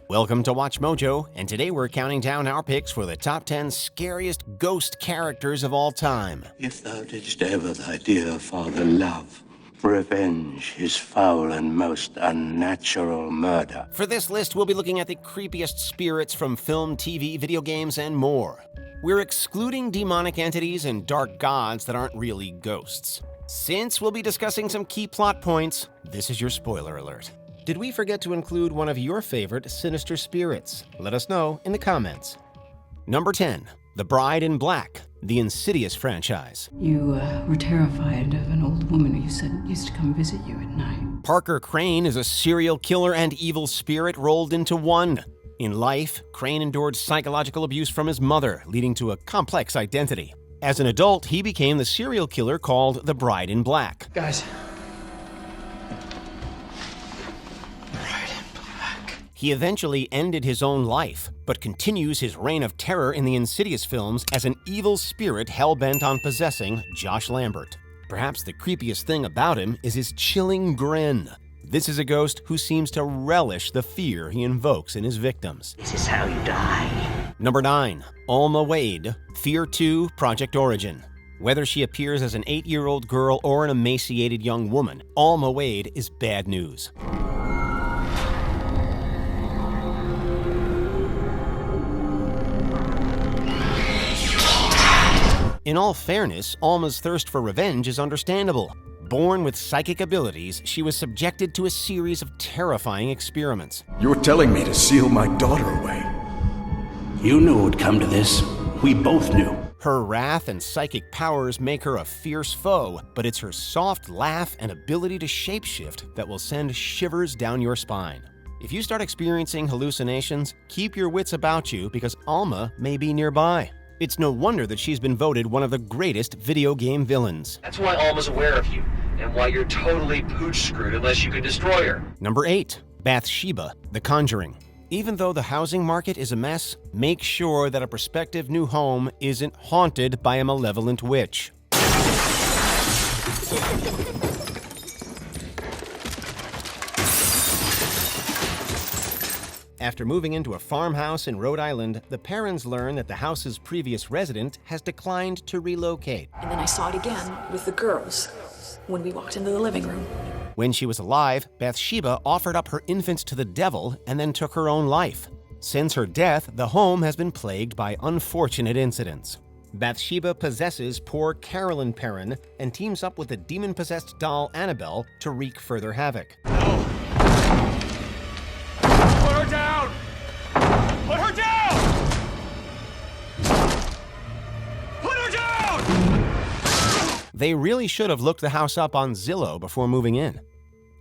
Welcome to Watch Mojo, and today we're counting down our picks for the top 10 scariest ghost characters of all time. If thou didst ever thy dear father love, revenge his foul and most unnatural murder. For this list, we'll be looking at the creepiest spirits from film, TV, video games, and more. We're excluding demonic entities and dark gods that aren't really ghosts. Since we'll be discussing some key plot points, this is your spoiler alert. Did we forget to include one of your favorite sinister spirits? Let us know in the comments. Number 10. The Bride in Black, the Insidious franchise. You were terrified of an old woman who you said used to come visit you at night. Parker Crane is a serial killer and evil spirit rolled into one. In life, Crane endured psychological abuse from his mother, leading to a complex identity. As an adult, he became the serial killer called the Bride in Black. Guys. He eventually ended his own life, but continues his reign of terror in the Insidious films as an evil spirit hell-bent on possessing Josh Lambert. Perhaps the creepiest thing about him is his chilling grin. This is a ghost who seems to relish the fear he invokes in his victims. This is how you die. Number 9. Alma Wade, Fear 2 Project Origin. Whether she appears as an 8-year-old girl or an emaciated young woman, Alma Wade is bad news. In all fairness, Alma's thirst for revenge is understandable. Born with psychic abilities, she was subjected to a series of terrifying experiments. You're telling me to seal my daughter away? You knew it would come to this. We both knew. Her wrath and psychic powers make her a fierce foe, but it's her soft laugh and ability to shapeshift that will send shivers down your spine. If you start experiencing hallucinations, keep your wits about you because Alma may be nearby. It's no wonder that she's been voted one of the greatest video game villains. That's why Alma's aware of you, and why you're totally pooch-screwed unless you can destroy her. Number 8. Bathsheba, The Conjuring. Even though the housing market is a mess, make sure that a prospective new home isn't haunted by a malevolent witch. After moving into a farmhouse in Rhode Island, the parents learn that the house's previous resident has declined to relocate. And then I saw it again with the girls when we walked into the living room. When she was alive, Bathsheba offered up her infant to the devil and then took her own life. Since her death, the home has been plagued by unfortunate incidents. Bathsheba possesses poor Carolyn Perrin and teams up with the demon-possessed doll Annabelle to wreak further havoc. Put her down! Put her down! Put her down! They really should have looked the house up on Zillow before moving in.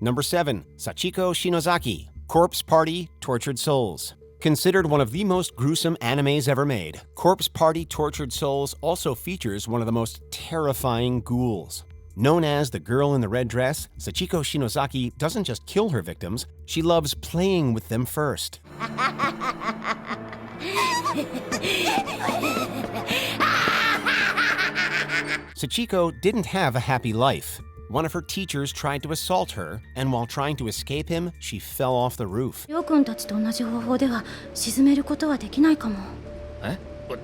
Number 7. Sachiko Shinozaki, Corpse Party, Tortured Souls. Considered one of the most gruesome animes ever made, Corpse Party Tortured Souls also features one of the most terrifying ghouls. Known as the girl in the red dress, Sachiko Shinozaki doesn't just kill her victims, she loves playing with them first. Sachiko didn't have a happy life. One of her teachers tried to assault her, and while trying to escape him, she fell off the roof.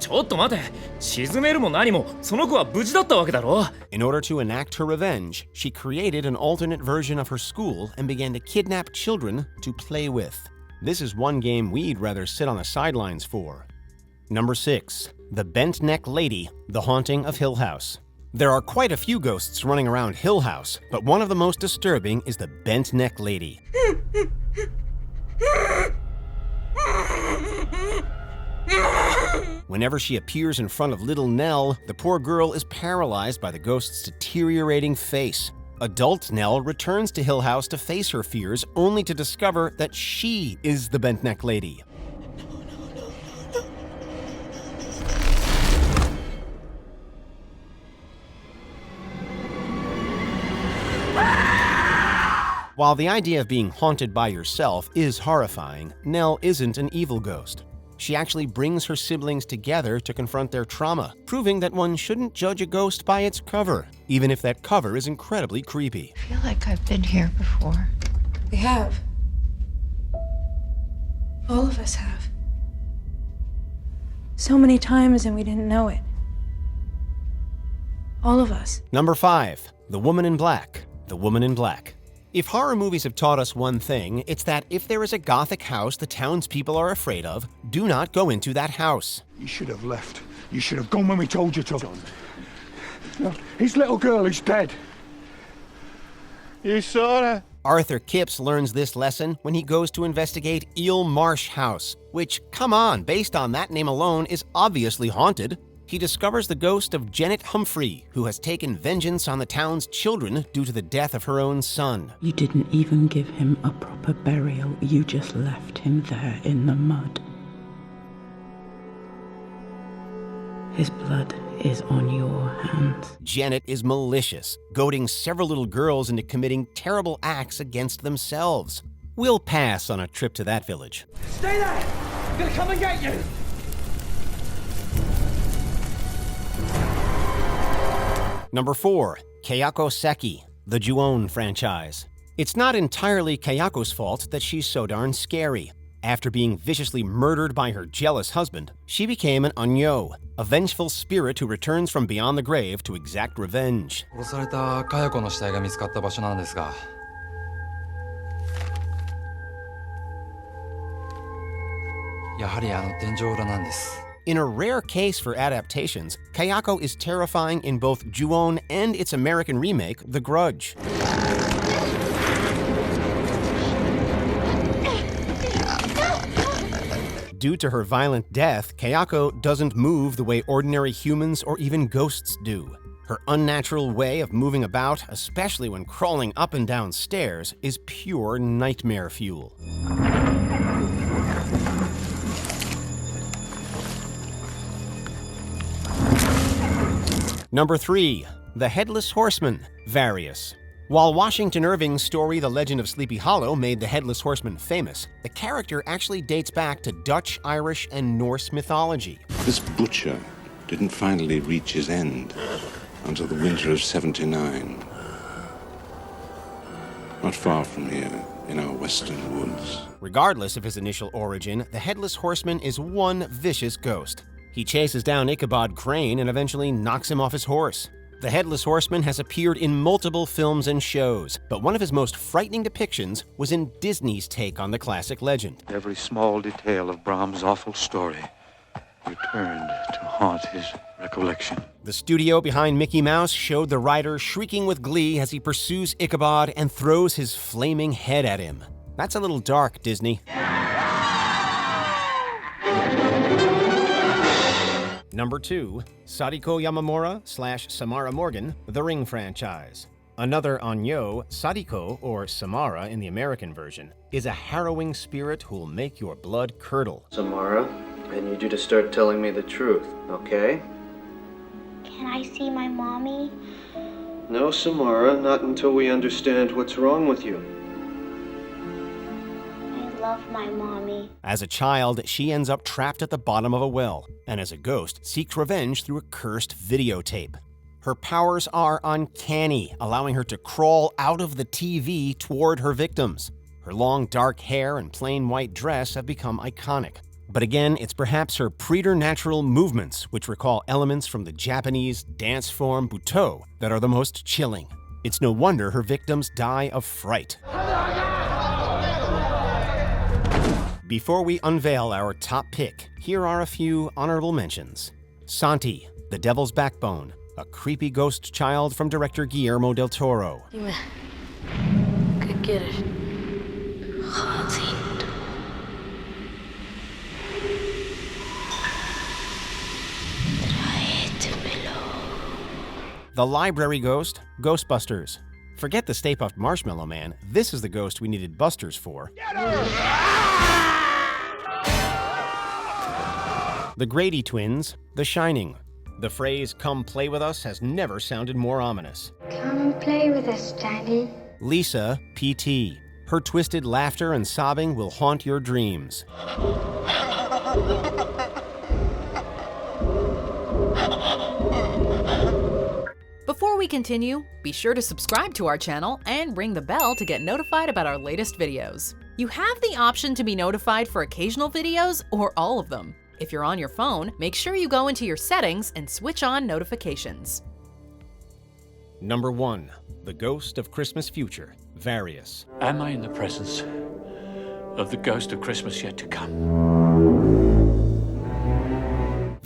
ちょっと待て。沈めるも何も、その子は無事だったわけだろ。In order to enact her revenge, she created an alternate version of her school and began to kidnap children to play with. This is one game we'd rather sit on the sidelines for. Number 6. The Bent Neck Lady, The Haunting of Hill House. There are quite a few ghosts running around Hill House, but one of the most disturbing is the Bent Neck Lady. Whenever she appears in front of little Nell, the poor girl is paralyzed by the ghost's deteriorating face. Adult Nell returns to Hill House to face her fears, only to discover that she is the Bent Neck Lady. While the idea of being haunted by yourself is horrifying, Nell isn't an evil ghost. She actually brings her siblings together to confront their trauma, proving that one shouldn't judge a ghost by its cover, even if that cover is incredibly creepy. I feel like I've been here before. We have. All of us have. So many times and we didn't know it. All of us. Number 5. The Woman in Black. The Woman in Black. If horror movies have taught us one thing, it's that if there is a gothic house the townspeople are afraid of, do not go into that house. You should have left. You should have gone when we told you to. No, his little girl is dead. You saw her? Arthur Kipps learns this lesson when he goes to investigate Eel Marsh House, which, come on, based on that name alone, is obviously haunted. He discovers the ghost of Janet Humphrey, who has taken vengeance on the town's children due to the death of her own son. You didn't even give him a proper burial. You just left him there in the mud. His blood is on your hands. Janet is malicious, goading several little girls into committing terrible acts against themselves. We'll pass on a trip to that village. Stay there! I'm gonna come and get you! Number 4. Kayako Seki, the Ju-on franchise. It's not entirely Kayako's fault that she's so darn scary. After being viciously murdered by her jealous husband, she became an Onyo, a vengeful spirit who returns from beyond the grave to exact revenge. 殺されたカヤコの死体が見つかった場所なんですが、やはりあの天井裏なんです。 In a rare case for adaptations, Kayako is terrifying in both Ju-on and its American remake, The Grudge. Due to her violent death, Kayako doesn't move the way ordinary humans or even ghosts do. Her unnatural way of moving about, especially when crawling up and down stairs, is pure nightmare fuel. Number 3. The Headless Horseman, Various. While Washington Irving's story The Legend of Sleepy Hollow made the Headless Horseman famous, the character actually dates back to Dutch, Irish, and Norse mythology. This butcher didn't finally reach his end until the winter of 79. Not far from here, in our western woods. Regardless of his initial origin, the Headless Horseman is one vicious ghost. He chases down Ichabod Crane and eventually knocks him off his horse. The Headless Horseman has appeared in multiple films and shows, but one of his most frightening depictions was in Disney's take on the classic legend. Every small detail of Brahms' awful story returned to haunt his recollection. The studio behind Mickey Mouse showed the rider shrieking with glee as he pursues Ichabod and throws his flaming head at him. That's a little dark, Disney. Number 2, Sadiko Yamamura / Samara Morgan, The Ring franchise. Another Onyo, Sadiko, or Samara in the American version, is a harrowing spirit who'll make your blood curdle. Samara, I need you to start telling me the truth, okay? Can I see my mommy? No, Samara, not until we understand what's wrong with you. I love my mommy. As a child, she ends up trapped at the bottom of a well, and as a ghost, seeks revenge through a cursed videotape. Her powers are uncanny, allowing her to crawl out of the TV toward her victims. Her long dark hair and plain white dress have become iconic. But again, it's perhaps her preternatural movements, which recall elements from the Japanese dance form Buto, that are the most chilling. It's no wonder her victims die of fright. Before we unveil our top pick, here are a few honorable mentions. Santi, The Devil's Backbone, a creepy ghost child from director Guillermo del Toro. Dime, ¿qué quieres? Jacinto. The Library Ghost, Ghostbusters. Forget the Stay Puft Marshmallow Man, this is the ghost we needed Busters for. The Grady Twins, The Shining. The phrase, "come play with us," has never sounded more ominous. Come play with us, Daddy. Lisa, P.T. Her twisted laughter and sobbing will haunt your dreams. Before we continue, be sure to subscribe to our channel and ring the bell to get notified about our latest videos. You have the option to be notified for occasional videos or all of them. If you're on your phone, make sure you go into your settings and switch on notifications. Number 1. The Ghost of Christmas Future, Various. Am I in the presence of the ghost of Christmas yet to come?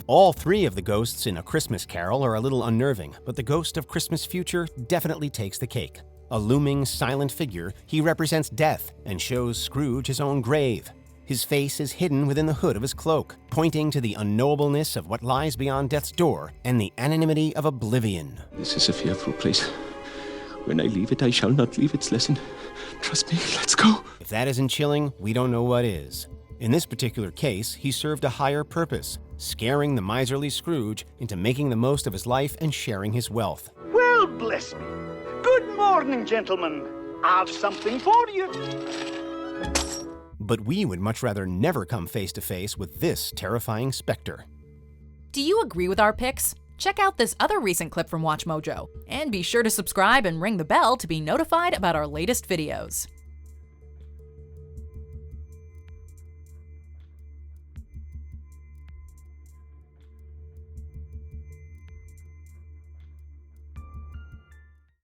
All 3 of the ghosts in A Christmas Carol are a little unnerving, but the Ghost of Christmas Future definitely takes the cake. A looming, silent figure, he represents death and shows Scrooge his own grave. His face is hidden within the hood of his cloak, pointing to the unknowableness of what lies beyond death's door and the anonymity of oblivion. This is a fearful place. When I leave it, I shall not leave its lesson. Trust me, let's go. If that isn't chilling, we don't know what is. In this particular case, he served a higher purpose, scaring the miserly Scrooge into making the most of his life and sharing his wealth. Well, bless me. Good morning, gentlemen. I've something for you. But we would much rather never come face to face with this terrifying specter. Do you agree with our picks? Check out this other recent clip from WatchMojo, and be sure to subscribe and ring the bell to be notified about our latest videos.